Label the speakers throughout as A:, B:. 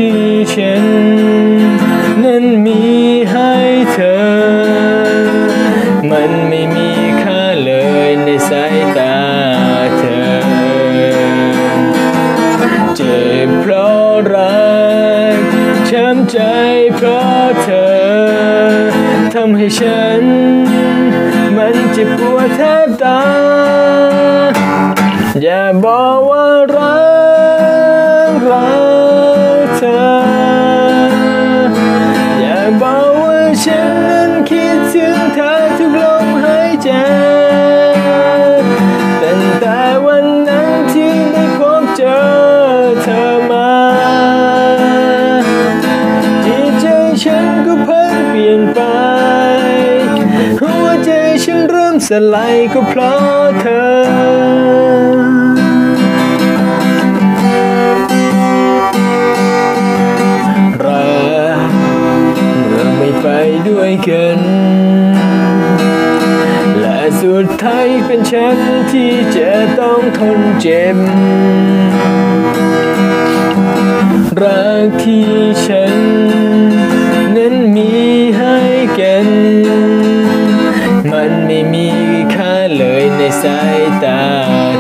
A: ที่ฉันนั้นมีให้เธอมันไม่มีค่าเลยในสายตาเธอเจ็บเพราะรักช้ำใจเพราะเธอทำให้ฉันมันเจ็บปวดแทบตายอย่าบอกว่ารักเธออย่าบอกว่าฉันนั้นคิดถึงเธอทุกลมหายใจตั้งแต่วันนั้นที่ได้พบเจอเธอมาจิตใจฉันก็เพิ่งเปลี่ยนไปหัวใจฉันเริ่มสลายก็เพราะเธอไปด้วยกันและสุดท้ายเป็นฉันที่จะต้องทนเจ็บรักที่ฉันนั้นมีให้กันมันไม่มีค่าเลยในสายตา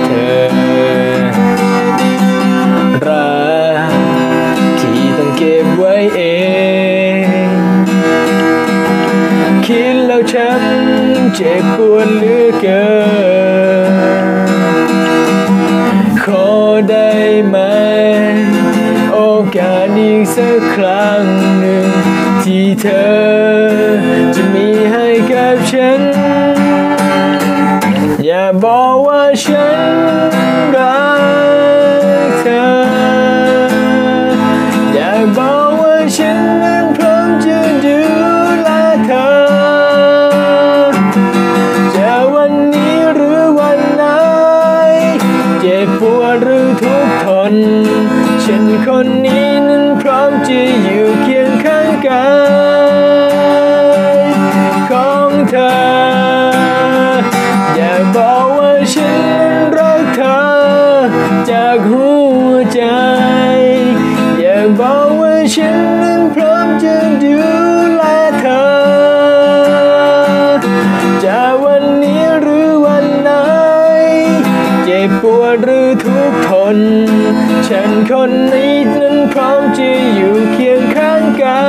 A: เธอรักที่ต้องเก็บไว้เองคิดแล้วช้ำเจ็บปวดเหลือเกินขอได้ไหมโอกาสอีกสักครั้งหนึ่งที่เธอจะมีให้กับฉันอย่าบอกว่าฉันรักเธออย่าบอกว่าฉันนั้นพร้อมจะดูแลเธอจะวันนี้หรือวันไหนเจ็บปวดหรือทุกข์ทนฉันคนนี้นั้นพร้อมจะอยู่เคียงข้างกายของเธออย่าบอกว่าฉันรักเธอจากหัวใจอย่าบอกว่าฉันนั้นพร้อมจะดูแลเธอจะวันนี้หรือวันไหนเจ็บปวดหรือทุกข์ทนฉันคนนี้นั้นพร้อมจะอยู่เคียงข้างกา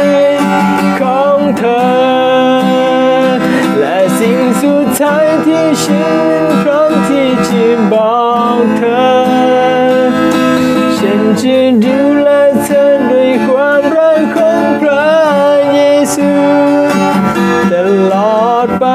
A: ยของเธอและสิ่งสุดท้ายที่ฉันนั้นพร้อมที่จะบอกเธอฉันจะดูแลเธอด้วยความรักของพระเยซูตลอดไป